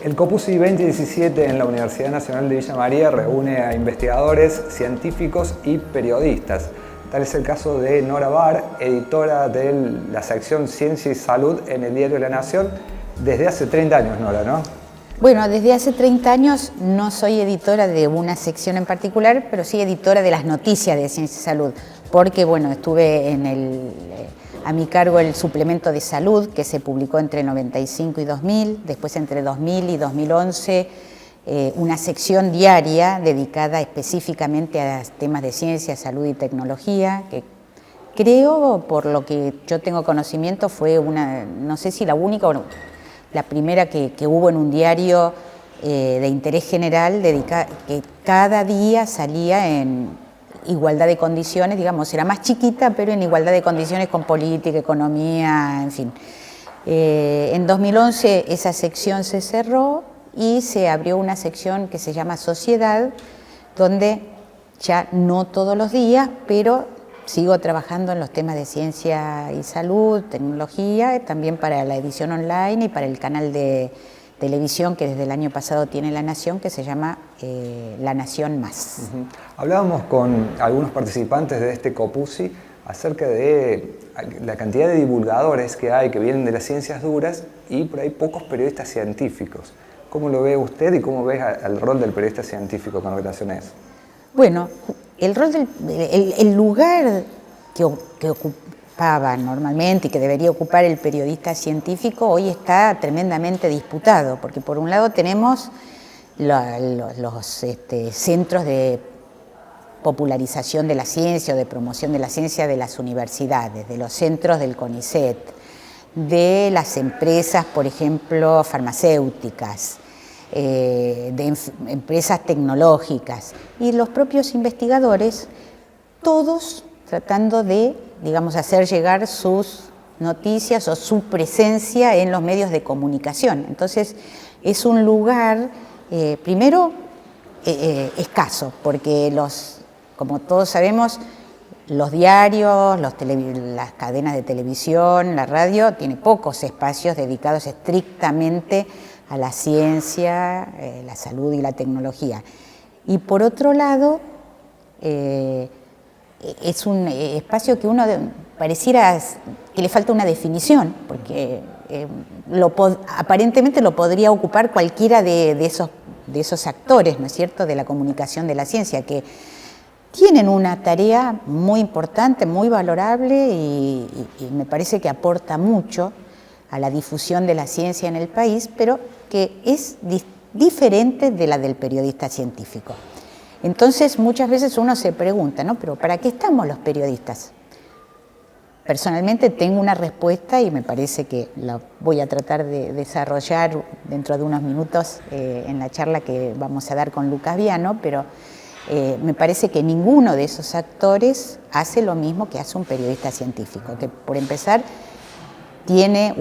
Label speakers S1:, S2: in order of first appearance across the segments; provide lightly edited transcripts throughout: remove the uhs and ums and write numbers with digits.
S1: El Copusi 2017 en la Universidad Nacional de Villa María reúne a investigadores, científicos y periodistas. Tal es el caso de Nora Bar, editora de la sección Ciencia y Salud en el diario La Nación, desde hace 30 años, Nora, ¿no?
S2: Bueno, desde hace 30 años no soy editora de una sección en particular, pero sí editora de las noticias de Ciencia y Salud, porque bueno, estuve a mi cargo el suplemento de salud que se publicó entre 95 y 2000, después entre 2000 y 2011 una sección diaria dedicada específicamente a temas de ciencia, salud y tecnología, que creo, por lo que yo tengo conocimiento, fue no sé si la única o la primera que hubo en un diario de interés general, que cada día salía en igualdad de condiciones, digamos, era más chiquita, pero en igualdad de condiciones con política, economía, en fin. En 2011 esa sección se cerró y se abrió una sección que se llama Sociedad, donde ya no todos los días, pero sigo trabajando en los temas de ciencia y salud, tecnología, también para la edición online y para el canal de televisión que desde el año pasado tiene La Nación, que se llama La Nación Más.
S1: Hablábamos con algunos participantes de este Copusi acerca de la cantidad de divulgadores que hay que vienen de las ciencias duras y por ahí pocos periodistas científicos. ¿Cómo lo ve usted y cómo ve el rol del periodista científico con relación a eso?
S2: Bueno, el lugar que ocupaba normalmente y que debería ocupar el periodista científico hoy está tremendamente disputado, porque por un lado tenemos los centros de popularización de la ciencia o de promoción de la ciencia de las universidades, de los centros del CONICET, de las empresas, por ejemplo, farmacéuticas, de empresas tecnológicas y los propios investigadores, todos tratando de, digamos, hacer llegar sus noticias o su presencia en los medios de comunicación. Entonces, es un lugar, primero, escaso, porque como todos sabemos, los diarios, las cadenas de televisión, la radio, tiene pocos espacios dedicados estrictamente a la ciencia, la salud y la tecnología. Y por otro lado, es un espacio que uno pareciera que le falta una definición, porque aparentemente lo podría ocupar cualquiera de esos actores, ¿no es cierto?, de la comunicación de la ciencia, que tienen una tarea muy importante, muy valorable y me parece que aporta mucho a la difusión de la ciencia en el país, pero que es diferente de la del periodista científico. Entonces, muchas veces uno se pregunta, ¿no? ¿Pero para qué estamos los periodistas? Personalmente tengo una respuesta y me parece que la voy a tratar de desarrollar dentro de unos minutos en la charla que vamos a dar con Lucas Viano, pero me parece que ninguno de esos actores hace lo mismo que hace un periodista científico, que por empezar tiene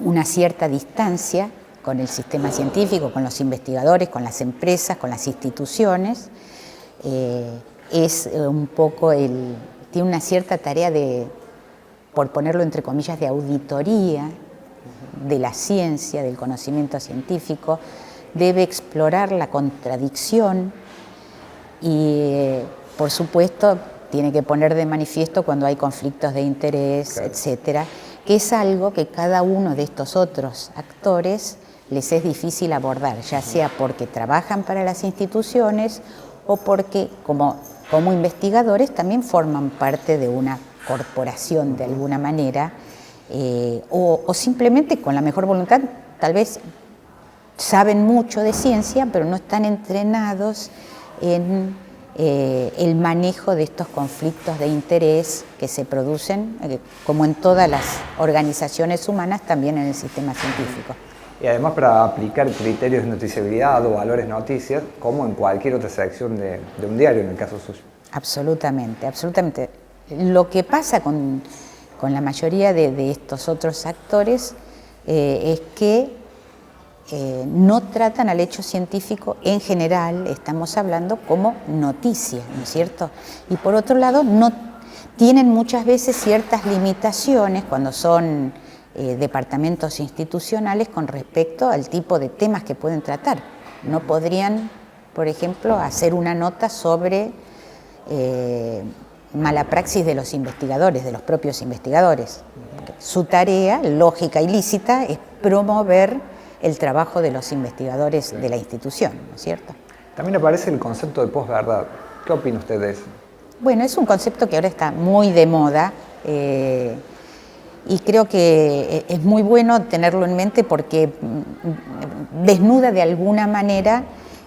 S2: una cierta distancia con el sistema científico, con los investigadores, con las empresas, con las instituciones. Es un poco tiene una cierta tarea por ponerlo entre comillas, de auditoría de la ciencia, del conocimiento científico. Debe explorar la contradicción y, por supuesto, tiene que poner de manifiesto cuando hay conflictos de interés, claro, etcétera, que es algo que cada uno de estos otros actores les es difícil abordar, ya sea porque trabajan para las instituciones o porque como investigadores también forman parte de una corporación de alguna manera, o simplemente con la mejor voluntad, tal vez saben mucho de ciencia, pero no están entrenados en el manejo de estos conflictos de interés que se producen, como en todas las organizaciones humanas, también en el sistema científico.
S1: Y además para aplicar criterios de noticiabilidad o valores noticias, como en cualquier otra sección de un diario, en el caso suyo.
S2: Absolutamente, absolutamente. Lo que pasa con la mayoría de estos otros actores es que no tratan al hecho científico en general, estamos hablando como noticia, ¿no es cierto? Y por otro lado, no tienen muchas veces ciertas limitaciones cuando son departamentos institucionales con respecto al tipo de temas que pueden tratar. No podrían, por ejemplo, hacer una nota sobre mala praxis de los investigadores, de los propios investigadores. Su tarea, lógica y lícita, es promover el trabajo de los investigadores de la institución, ¿no es cierto?
S1: También aparece el concepto de posverdad. ¿Qué opina usted de eso?
S2: Bueno, es un concepto que ahora está muy de moda y creo que es muy bueno tenerlo en mente porque desnuda de alguna manera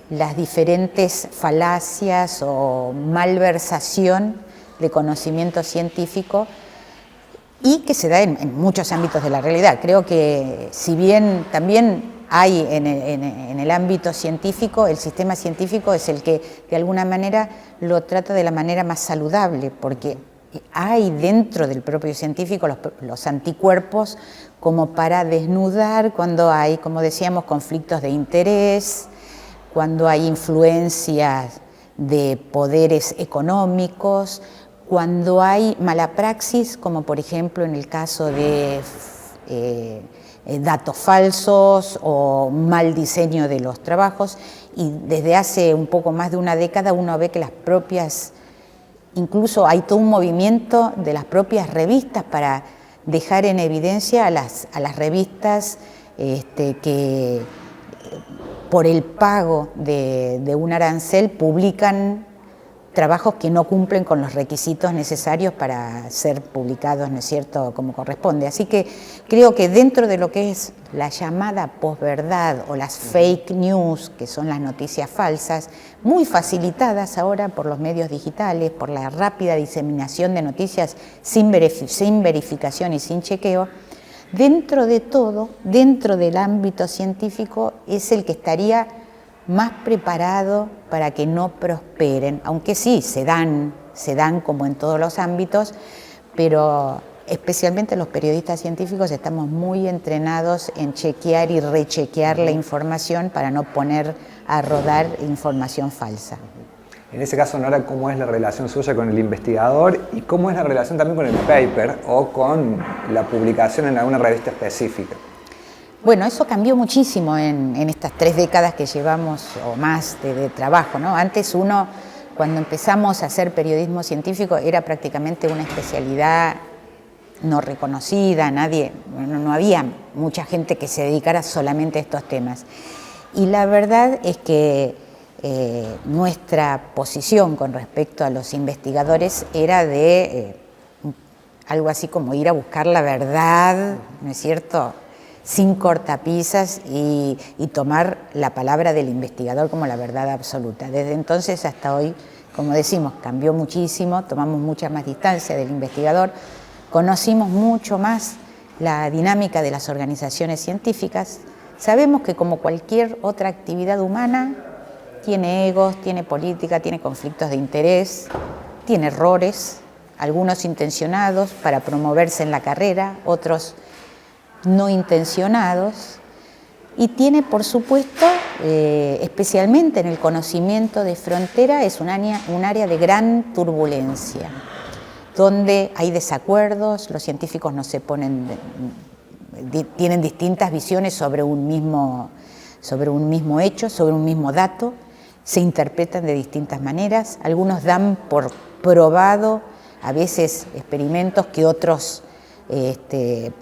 S2: las diferentes falacias o malversación de conocimiento científico y que se da en muchos ámbitos de la realidad. Creo que si bien también hay en el ámbito científico, el sistema científico es el que de alguna manera lo trata de la manera más saludable, porque hay dentro del propio científico los anticuerpos como para desnudar cuando hay, como decíamos, conflictos de interés, cuando hay influencias de poderes económicos, cuando hay mala praxis, como por ejemplo en el caso de datos falsos o mal diseño de los trabajos, y desde hace un poco más de una década uno ve que las propias, incluso hay todo un movimiento de las propias revistas para dejar en evidencia a las revistas que por el pago de un arancel publican trabajos que no cumplen con los requisitos necesarios para ser publicados, ¿no es cierto?, como corresponde. Así que creo que dentro de lo que es la llamada posverdad o las fake news, que son las noticias falsas, muy facilitadas ahora por los medios digitales, por la rápida diseminación de noticias sin verificación y sin chequeo, dentro de todo, dentro del ámbito científico, es el que estaría más preparado para que no prosperen, aunque sí, se dan como en todos los ámbitos, pero especialmente los periodistas científicos estamos muy entrenados en chequear y rechequear la información para no poner a rodar información falsa.
S1: En ese caso, Nora, ¿cómo es la relación suya con el investigador y cómo es la relación también con el paper o con la publicación en alguna revista específica?
S2: Bueno, eso cambió muchísimo en estas 3 décadas que llevamos o más de trabajo, ¿no? Antes uno, cuando empezamos a hacer periodismo científico, era prácticamente una especialidad no reconocida, no había mucha gente que se dedicara solamente a estos temas. Y la verdad es que nuestra posición con respecto a los investigadores era de algo así como ir a buscar la verdad, ¿no es cierto?, sin cortapisas y tomar la palabra del investigador como la verdad absoluta. Desde entonces hasta hoy, como decimos, cambió muchísimo, tomamos mucha más distancia del investigador, conocimos mucho más la dinámica de las organizaciones científicas, sabemos que como cualquier otra actividad humana, tiene egos, tiene política, tiene conflictos de interés, tiene errores, algunos intencionados para promoverse en la carrera, otros no intencionados, y tiene, por supuesto, especialmente en el conocimiento de frontera, es un área de gran turbulencia, donde hay desacuerdos, los científicos no se ponen, tienen distintas visiones sobre un mismo hecho, sobre un mismo dato, se interpretan de distintas maneras, algunos dan por probado a veces experimentos que otros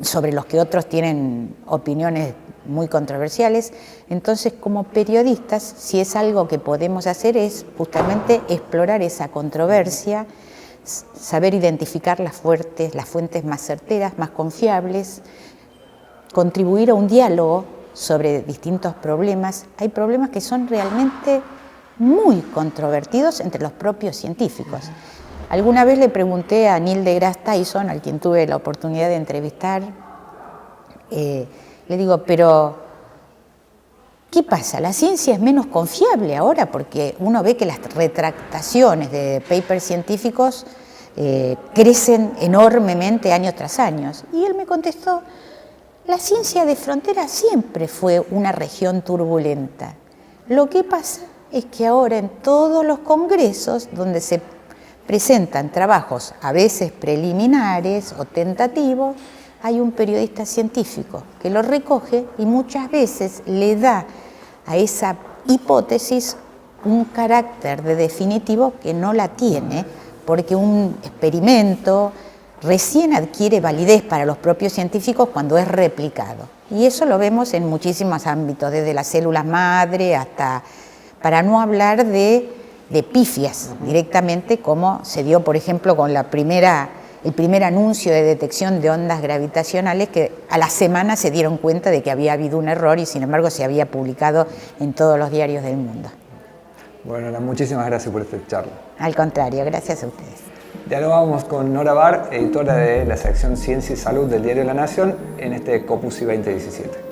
S2: sobre los que otros tienen opiniones muy controversiales. Entonces, como periodistas, si es algo que podemos hacer es justamente explorar esa controversia, saber identificar las fuentes más certeras, más confiables, contribuir a un diálogo sobre distintos problemas. Hay problemas que son realmente muy controvertidos entre los propios científicos. Alguna vez le pregunté a Neil deGrasse Tyson, al quien tuve la oportunidad de entrevistar, le digo, pero ¿qué pasa? ¿La ciencia es menos confiable ahora? Porque uno ve que las retractaciones de papers científicos crecen enormemente año tras año. Y él me contestó, la ciencia de frontera siempre fue una región turbulenta. Lo que pasa es que ahora en todos los congresos donde se presentan trabajos a veces preliminares o tentativos, hay un periodista científico que lo recoge y muchas veces le da a esa hipótesis un carácter de definitivo que no la tiene, porque un experimento recién adquiere validez para los propios científicos cuando es replicado. Y eso lo vemos en muchísimos ámbitos, desde las células madre hasta, para no hablar de pifias directamente, como se dio, por ejemplo, con el primer anuncio de detección de ondas gravitacionales, que a la semana se dieron cuenta de que había habido un error y sin embargo se había publicado en todos los diarios del mundo.
S1: Bueno, Nora, muchísimas gracias por esta charla.
S2: Al contrario, gracias a ustedes.
S1: Dialogamos con Nora Barr, editora de la sección Ciencia y Salud del diario La Nación, en este COPUSI 2017.